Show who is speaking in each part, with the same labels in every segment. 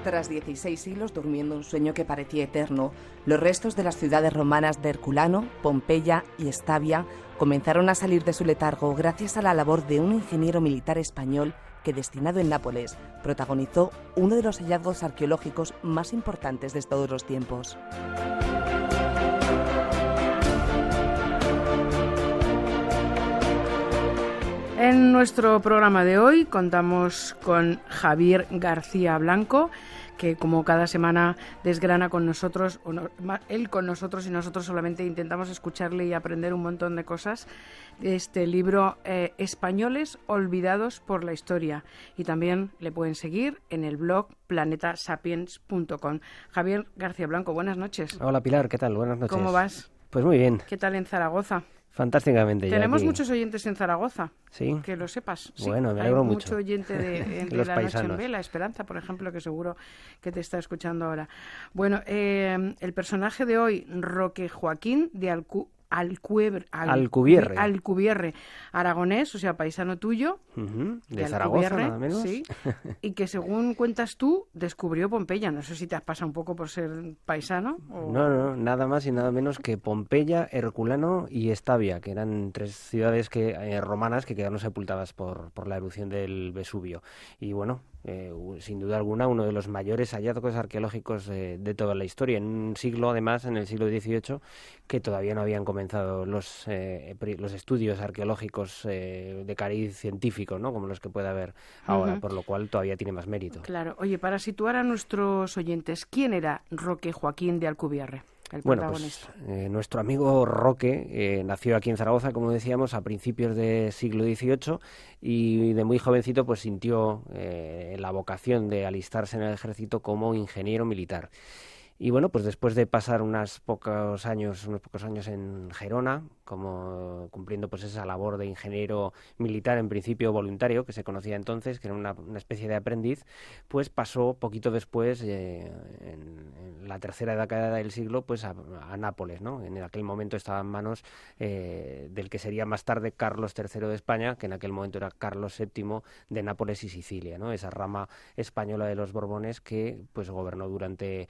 Speaker 1: Tras 16 siglos durmiendo un sueño que parecía eterno, los restos de las ciudades romanas de Herculano, Pompeya y Estavia comenzaron a salir de su letargo gracias a la labor de un ingeniero militar español que, destinado en Nápoles, protagonizó uno de los hallazgos arqueológicos más importantes de todos los tiempos.
Speaker 2: En nuestro programa de hoy contamos con Javier García Blanco, que como cada semana desgrana con nosotros, él con nosotros y nosotros solamente intentamos escucharle y aprender un montón de cosas de este libro, Españoles olvidados por la historia. Y también le pueden seguir en el blog planetasapiens.com. Javier García Blanco, buenas noches.
Speaker 3: Hola Pilar, ¿qué tal? Buenas noches.
Speaker 2: ¿Cómo vas?
Speaker 3: Pues muy bien.
Speaker 2: ¿Qué tal en Zaragoza?
Speaker 3: Fantásticamente.
Speaker 2: Tenemos muchos oyentes en Zaragoza,
Speaker 3: ¿sí?
Speaker 2: Que lo sepas. Sí,
Speaker 3: bueno, me alegro mucho.
Speaker 2: Hay mucho oyente de
Speaker 3: Los
Speaker 2: La
Speaker 3: paisanos.
Speaker 2: Noche en Vela, Esperanza, por ejemplo, que seguro que te está escuchando ahora. Bueno, el personaje de hoy, Roque Joaquín de Alcubierre, aragonés, o sea, paisano tuyo,
Speaker 3: de Zaragoza, nada menos.
Speaker 2: Sí, y que según cuentas tú, descubrió Pompeya. No sé si te has pasado un poco por ser paisano. O...
Speaker 3: No, nada más y nada menos que Pompeya, Herculano y Estavia, que eran tres ciudades romanas que quedaron sepultadas por la erupción del Vesubio. Y bueno, sin duda alguna, uno de los mayores hallazgos arqueológicos de toda la historia, en un siglo, además, en el siglo XVIII, que todavía no habían comenzado los estudios arqueológicos de cariz científico, ¿no? Como los que puede haber ahora, por lo cual todavía tiene más mérito.
Speaker 2: Claro. Oye, para situar a nuestros oyentes, ¿quién era Roque Joaquín de Alcubierre?
Speaker 3: Bueno, pues nuestro amigo Roque nació aquí en Zaragoza, como decíamos, a principios del siglo XVIII y de muy jovencito pues sintió la vocación de alistarse en el ejército como ingeniero militar. Y bueno, pues después de pasar unos pocos años en Gerona, como cumpliendo pues esa labor de ingeniero militar, en principio voluntario, que se conocía entonces, que era una especie de aprendiz, pues pasó poquito después, en la tercera década del siglo, pues a Nápoles, ¿no? En aquel momento estaba en manos del que sería más tarde Carlos III de España, que en aquel momento era Carlos VII de Nápoles y Sicilia, ¿no? Esa rama española de los Borbones que pues gobernó durante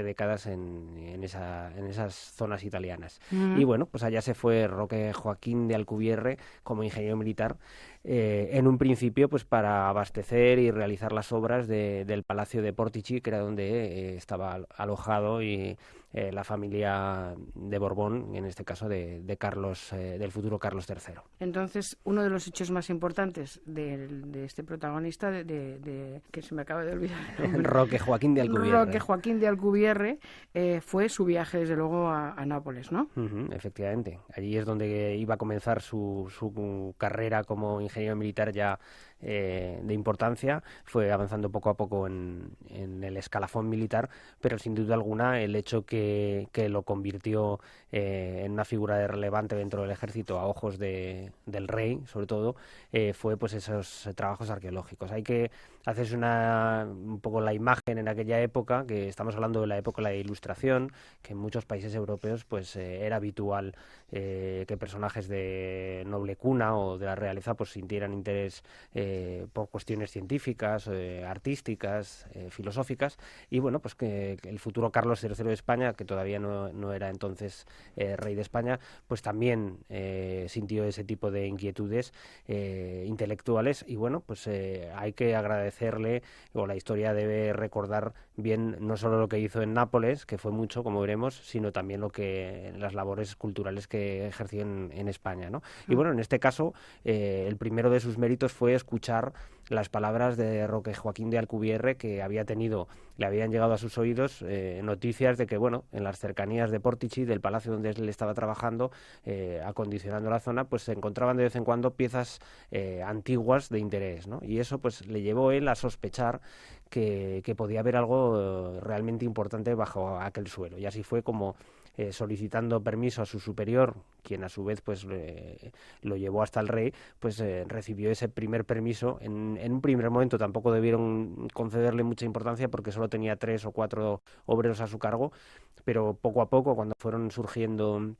Speaker 3: décadas en esas zonas italianas. Y bueno, pues allá se fue Roque Joaquín de Alcubierre como ingeniero militar, en un principio pues para abastecer y realizar las obras del Palacio de Portici, que era donde estaba alojado y la familia de Borbón, en este caso de Carlos, del futuro Carlos III.
Speaker 2: Entonces, uno de los hechos más importantes de este protagonista, que se me acaba de olvidar el nombre,
Speaker 3: Roque Joaquín de Alcubierre.
Speaker 2: Roque Joaquín de Alcubierre, fue su viaje, desde luego, a Nápoles, ¿no?
Speaker 3: Efectivamente. Allí es donde iba a comenzar su carrera como ingeniero militar ya de importancia. Fue avanzando poco a poco en el escalafón militar, pero sin duda alguna el hecho que lo convirtió en una figura relevante dentro del ejército a ojos del rey, sobre todo, fue pues esos trabajos arqueológicos. Hay que hacerse un poco la imagen en aquella época, que estamos hablando de la época de la Ilustración, que en muchos países europeos pues era habitual que personajes de noble cuna o de la realeza pues sintieran interés por cuestiones científicas, artísticas, filosóficas, y bueno, pues que el futuro Carlos III de España, que todavía no era entonces rey de España, pues también sintió ese tipo de inquietudes intelectuales, y bueno, pues hay que agradecerle, o la historia debe recordar bien no solo lo que hizo en Nápoles, que fue mucho, como veremos, sino también las labores culturales que ejerció en España, ¿no? Y bueno, en este caso, el primero de sus méritos fue escuchar las palabras de Roque Joaquín de Alcubierre, que le habían llegado a sus oídos noticias de que, bueno, en las cercanías de Portici, del palacio donde él estaba trabajando, acondicionando la zona, pues se encontraban de vez en cuando piezas antiguas de interés, ¿no? Y eso pues le llevó él a sospechar que podía haber algo realmente importante bajo aquel suelo. Y así fue como, solicitando permiso a su superior, quien a su vez pues lo llevó hasta el rey, pues recibió ese primer permiso. En un primer momento tampoco debieron concederle mucha importancia porque solo tenía 3 o 4 obreros a su cargo, pero poco a poco, cuando fueron surgiendo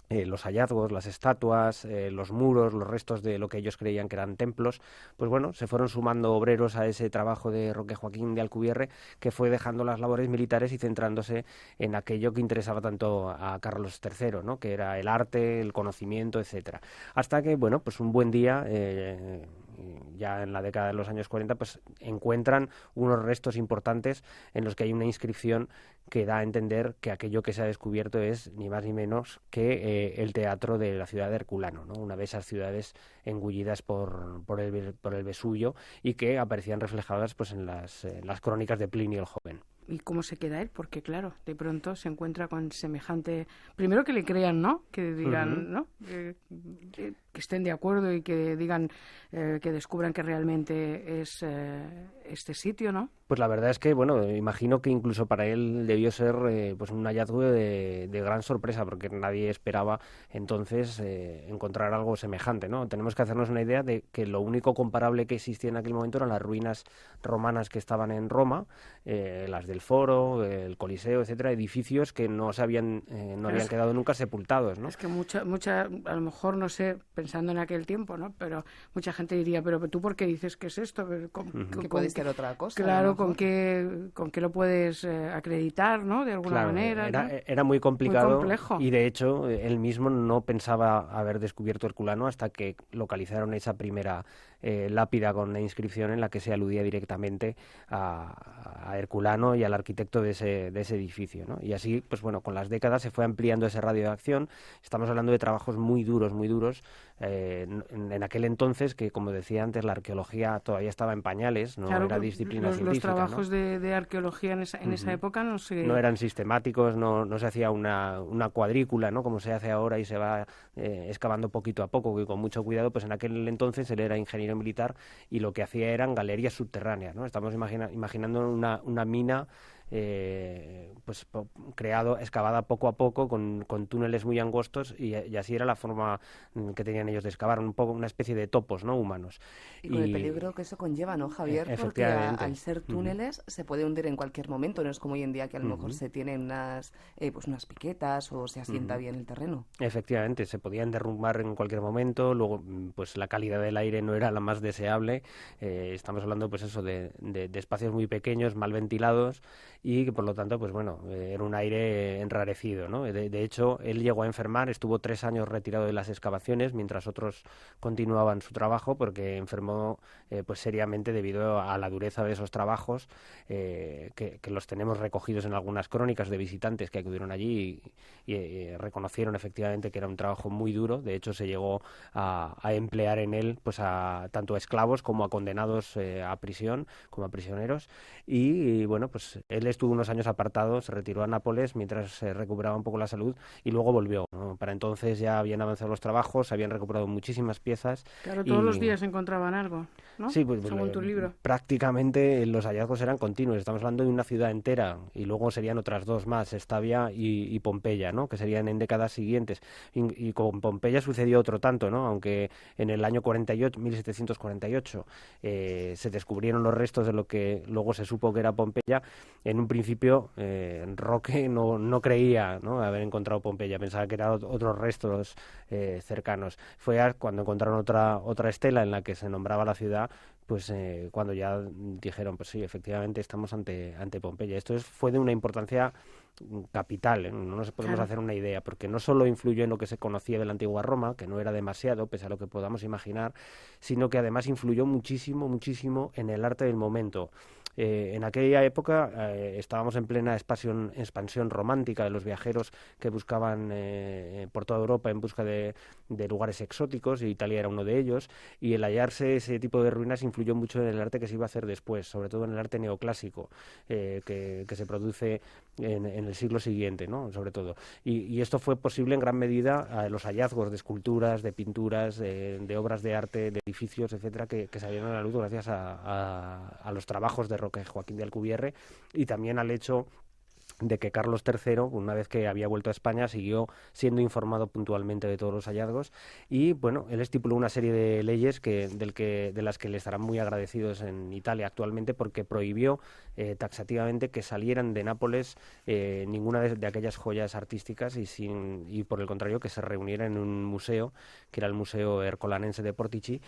Speaker 3: los hallazgos, las estatuas, los muros, los restos de lo que ellos creían que eran templos, pues bueno, se fueron sumando obreros a ese trabajo de Roque Joaquín de Alcubierre, que fue dejando las labores militares y centrándose en aquello que interesaba tanto a Carlos III, ¿no? Que era el arte, el conocimiento, etcétera. Hasta que, bueno, pues un buen día, ya en la década de los años 40, pues encuentran unos restos importantes en los que hay una inscripción que da a entender que aquello que se ha descubierto es ni más ni menos que el teatro de la ciudad de Herculano, ¿no? Una de esas ciudades engullidas por el Vesubio y que aparecían reflejadas pues en las crónicas de Plinio el Joven.
Speaker 2: ¿Y cómo se queda él? Porque, claro, de pronto se encuentra con semejante... Primero que le crean, ¿no? Que digan, ¿no? Que estén de acuerdo y que digan, que descubran que realmente es este sitio, ¿no?
Speaker 3: Pues la verdad es que, bueno, imagino que incluso para él debió ser pues un hallazgo de gran sorpresa, porque nadie esperaba entonces encontrar algo semejante, ¿no? Tenemos que hacernos una idea de que lo único comparable que existía en aquel momento eran las ruinas romanas que estaban en Roma, las del Foro, el Coliseo, etcétera, edificios que no habían quedado nunca sepultados, ¿no?
Speaker 2: Es que mucha, a lo mejor, no sé, pensando en aquel tiempo, ¿no? Pero mucha gente diría, pero ¿tú por qué dices que es esto?
Speaker 1: Que puede ser otra cosa.
Speaker 2: Claro, ¿con qué lo puedes acreditar, ¿no? De alguna manera.
Speaker 3: Era muy complicado.
Speaker 2: Muy complejo.
Speaker 3: Y de hecho, él mismo no pensaba haber descubierto Herculano hasta que localizaron esa primera lápida con una inscripción en la que se aludía directamente a Herculano y al arquitecto de ese edificio, ¿no? Y así, pues bueno, con las décadas se fue ampliando ese radio de acción. Estamos hablando de trabajos muy duros, en aquel entonces, que como decía antes, la arqueología todavía estaba en pañales, no era disciplina científica.
Speaker 2: Los trabajos, ¿no?, de arqueología en esa época
Speaker 3: no eran sistemáticos, no se hacía una cuadrícula, ¿no?, como se hace ahora y se va excavando poquito a poco y con mucho cuidado. Pues en aquel entonces él era ingeniero militar y lo que hacía eran galerías subterráneas, ¿no? Estamos imaginando una mina excavada poco a poco con túneles muy angostos y así era la forma que tenían ellos de excavar, un poco una especie de topos, ¿no?, humanos.
Speaker 1: Y con el peligro que eso conlleva, ¿no, Javier? Porque al ser túneles se puede hundir en cualquier momento, no es como hoy en día que a lo mejor se tienen unas piquetas o se asienta bien el terreno.
Speaker 3: Efectivamente, se podían derrumbar en cualquier momento, luego pues la calidad del aire no era la más deseable, estamos hablando pues eso de espacios muy pequeños, mal ventilados, y que por lo tanto pues bueno, era un aire enrarecido, ¿no? De hecho, él llegó a enfermar, estuvo 3 años retirado de las excavaciones mientras otros continuaban su trabajo, porque enfermó pues seriamente debido a la dureza de esos trabajos, que los tenemos recogidos en algunas crónicas de visitantes que acudieron allí y reconocieron efectivamente que era un trabajo muy duro. De hecho, se llegó a emplear en él pues tanto a esclavos como a condenados a prisión, como a prisioneros, y bueno, pues él estuvo unos años apartado, se retiró a Nápoles mientras se recuperaba un poco la salud y luego volvió, ¿no? Para entonces ya habían avanzado los trabajos, se habían recuperado muchísimas piezas.
Speaker 2: Claro, todos los días encontraban algo, ¿no?
Speaker 3: Sí, pues,
Speaker 2: según tu libro.
Speaker 3: Prácticamente los hallazgos eran continuos. Estamos hablando de una ciudad entera y luego serían otras dos más, Estavia y Pompeya, ¿no?, que serían en décadas siguientes. Y con Pompeya sucedió otro tanto, ¿no? Aunque en el año 1748 se descubrieron los restos de lo que luego se supo que era Pompeya. En un principio Roque no creía, ¿no?, haber encontrado Pompeya, pensaba que eran otros restos cercanos. Fue cuando encontraron otra estela en la que se nombraba la ciudad, pues cuando ya dijeron, pues sí, efectivamente estamos ante Pompeya. Esto fue de una importancia capital, ¿eh? No nos podemos hacer una idea, porque no solo influyó en lo que se conocía de la antigua Roma, que no era demasiado, pese a lo que podamos imaginar, sino que además influyó muchísimo en el arte del momento. En aquella época estábamos en plena expansión romántica de los viajeros que buscaban por toda Europa en busca de lugares exóticos, y Italia era uno de ellos, y el hallarse ese tipo de ruinas influyó mucho en el arte que se iba a hacer después, sobre todo en el arte neoclásico que se produce en el siglo siguiente, ¿no?, sobre todo. Y esto fue posible en gran medida a los hallazgos de esculturas, de pinturas, de obras de arte, de edificios, etcétera, que salieron a la luz gracias a los trabajos de Roque Joaquín de Alcubierre, y también al hecho de que Carlos III, una vez que había vuelto a España, siguió siendo informado puntualmente de todos los hallazgos y, bueno, él estipuló una serie de leyes de las que le estarán muy agradecidos en Italia actualmente, porque prohibió taxativamente que salieran de Nápoles ninguna de aquellas joyas artísticas y, por el contrario, que se reunieran en un museo, que era el Museo Ercolanense de Portici,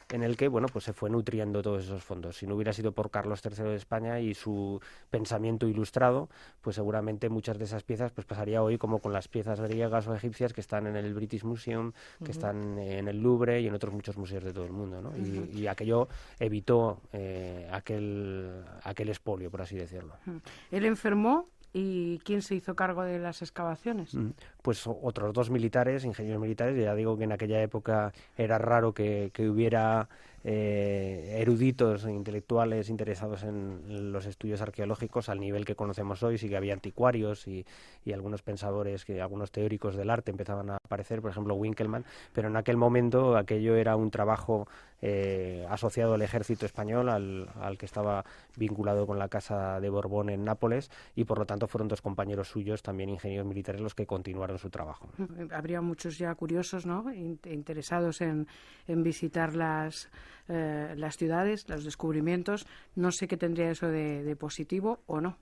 Speaker 3: en el que, bueno, pues se fue nutriendo todos esos fondos. Si no hubiera sido por Carlos III de España y su pensamiento ilustrado, pues seguramente muchas de esas piezas pues pasaría hoy como con las piezas griegas o egipcias que están en el British Museum, que están en el Louvre y en otros muchos museos de todo el mundo, ¿no? Y aquello evitó aquel expolio, por así decirlo.
Speaker 2: Él enfermó. ¿Y quién se hizo cargo de las excavaciones?
Speaker 3: Pues otros 2 militares, ingenieros militares. Ya digo que en aquella época era raro que hubiera eruditos e intelectuales interesados en los estudios arqueológicos al nivel que conocemos hoy. Sí que había anticuarios y algunos pensadores, algunos teóricos del arte empezaban a aparecer, por ejemplo Winkelmann, pero en aquel momento aquello era un trabajo asociado al ejército español, al que estaba vinculado con la Casa de Borbón en Nápoles, y por lo tanto fueron 2 compañeros suyos, también ingenieros militares, los que continuaron su trabajo.
Speaker 2: Habría muchos ya curiosos, ¿no?, interesados en visitar las ciudades, los descubrimientos. No sé qué tendría eso de positivo o no.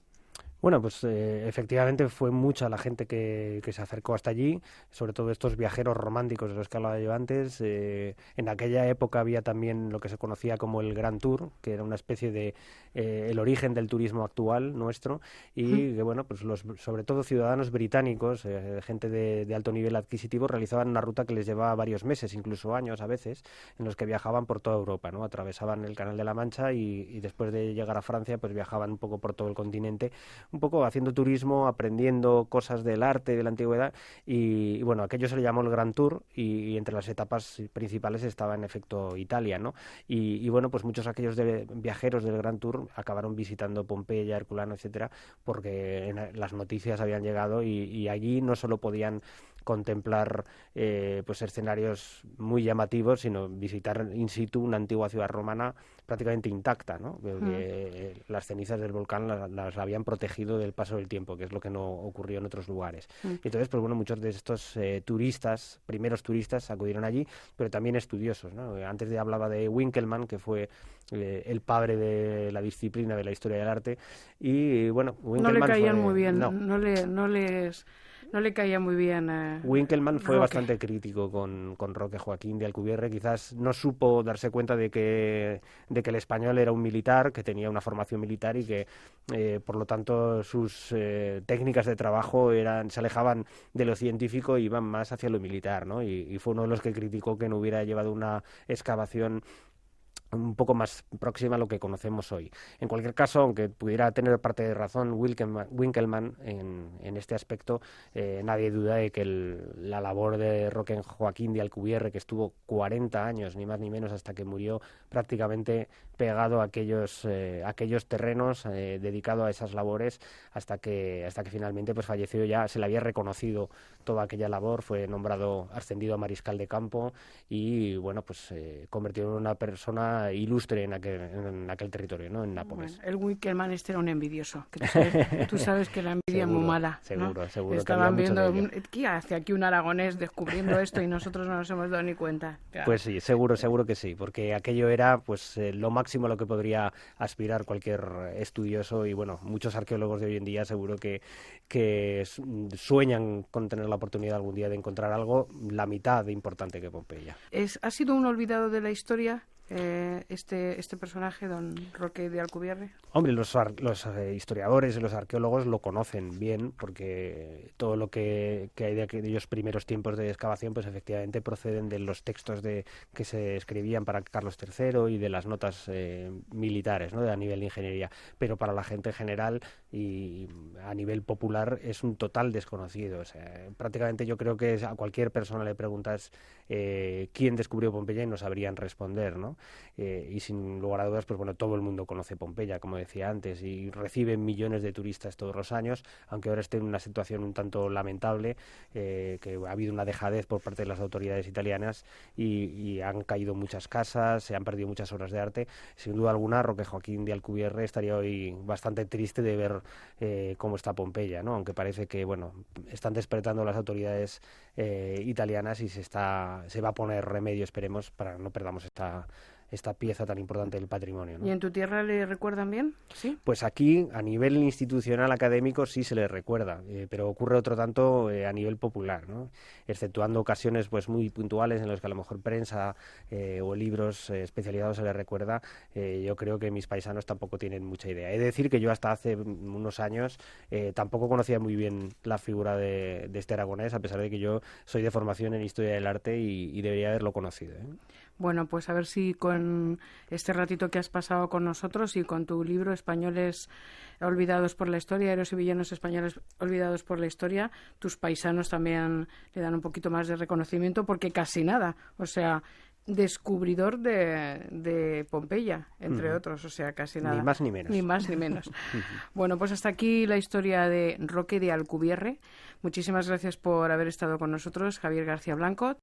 Speaker 3: Bueno, pues efectivamente fue mucha la gente que se acercó hasta allí, sobre todo estos viajeros románticos de los que hablaba yo antes. En aquella época había también lo que se conocía como el Grand Tour, que era una especie de el origen del turismo actual nuestro, y que, bueno, pues sobre todo ciudadanos británicos, gente de alto nivel adquisitivo, realizaban una ruta que les llevaba varios meses, incluso años a veces, en los que viajaban por toda Europa, ¿no? Atravesaban el Canal de la Mancha y después de llegar a Francia, pues viajaban un poco por todo el continente, un poco haciendo turismo, aprendiendo cosas del arte, de la antigüedad, y bueno, aquello se le llamó el Grand Tour, y entre las etapas principales estaba en efecto Italia, ¿no? Y bueno, pues muchos aquellos viajeros del Grand Tour acabaron visitando Pompeya, Herculano, etcétera, porque las noticias habían llegado y allí no solo podían contemplar pues escenarios muy llamativos, sino visitar in situ una antigua ciudad romana prácticamente intacta, ¿no? Las cenizas del volcán las habían protegido del paso del tiempo, que es lo que no ocurrió en otros lugares. Entonces, pues bueno, muchos de estos primeros turistas acudieron allí, pero también estudiosos, ¿no? Antes hablaba de Winkelmann, que fue el padre de la disciplina de la historia del arte, y bueno, Winkelmann
Speaker 2: no le caían muy bien,
Speaker 3: no.
Speaker 2: No le caía muy bien.
Speaker 3: Winkelmann fue
Speaker 2: Roque.
Speaker 3: bastante crítico con Roque Joaquín de Alcubierre. Quizás no supo darse cuenta de que el español era un militar, que tenía una formación militar y que, por lo tanto, sus técnicas de trabajo se alejaban de lo científico y iban más hacia lo militar, ¿no? Y fue uno de los que criticó que no hubiera llevado una excavación un poco más próxima a lo que conocemos hoy. En cualquier caso, aunque pudiera tener parte de razón Winkelmann en este aspecto, nadie duda de que la labor de Roque Joaquín de Alcubierre, que estuvo 40 años, ni más ni menos, hasta que murió, prácticamente pegado a aquellos terrenos, dedicado a esas labores, hasta que finalmente pues falleció. Ya se le había reconocido toda aquella labor, fue nombrado, ascendido a mariscal de campo y, bueno, pues convertido en una persona ilustre en aquel territorio, ¿no? En Nápoles.
Speaker 2: Bueno, el Winkelmann era un envidioso. Tú sabes que la envidia es muy mala, ¿no?
Speaker 3: Seguro.
Speaker 2: Estaban viendo, ¿qué hace aquí un aragonés descubriendo esto y nosotros no nos hemos dado ni cuenta? Claro.
Speaker 3: Pues sí, seguro que sí, porque aquello era pues lo máximo a lo que podría aspirar cualquier estudioso, y bueno, muchos arqueólogos de hoy en día seguro que sueñan con tener la oportunidad algún día de encontrar algo la mitad de importante que Pompeya.
Speaker 2: ¿Ha sido un olvidado de la historia este personaje, don Roque de Alcubierre?
Speaker 3: Hombre, los historiadores y los arqueólogos lo conocen bien, porque todo lo que hay de aquellos primeros tiempos de excavación, pues efectivamente proceden de los textos que se escribían para Carlos III y de las notas militares, ¿no? A nivel de ingeniería. Pero para la gente en general y a nivel popular es un total desconocido. O sea, prácticamente yo creo que a cualquier persona le preguntas quién descubrió Pompeya y no sabrían responder, ¿no? ¿no? Y sin lugar a dudas, pues bueno, todo el mundo conoce Pompeya, como decía antes, y recibe millones de turistas todos los años, aunque ahora esté en una situación un tanto lamentable, que ha habido una dejadez por parte de las autoridades italianas y han caído muchas casas, se han perdido muchas obras de arte. Sin duda alguna, Roque Joaquín de Alcubierre estaría hoy bastante triste de ver cómo está Pompeya, ¿no? Aunque parece que, bueno, están despertando las autoridades italianas y se va a poner remedio, esperemos, para que no perdamos esta pieza tan importante del patrimonio, ¿no?
Speaker 2: ¿Y en tu tierra le recuerdan bien? ¿Sí?
Speaker 3: Pues aquí, a nivel institucional académico, sí se le recuerda, pero ocurre otro tanto a nivel popular, ¿no? Exceptuando ocasiones pues muy puntuales en las que a lo mejor prensa o libros especializados se le recuerda, yo creo que mis paisanos tampoco tienen mucha idea. He de decir que yo hasta hace unos años tampoco conocía muy bien la figura de este aragonés, a pesar de que yo soy de formación en Historia del Arte y debería haberlo conocido, ¿eh?
Speaker 2: Bueno, pues a ver si con este ratito que has pasado con nosotros y con tu libro Españoles olvidados por la historia, héroes y villanos españoles olvidados por la historia, tus paisanos también le dan un poquito más de reconocimiento, porque casi nada, o sea, descubridor de Pompeya, entre otros, o sea, casi nada.
Speaker 3: Ni más ni menos.
Speaker 2: Ni más ni menos. Bueno, pues hasta aquí la historia de Roque de Alcubierre. Muchísimas gracias por haber estado con nosotros, Javier García Blanco.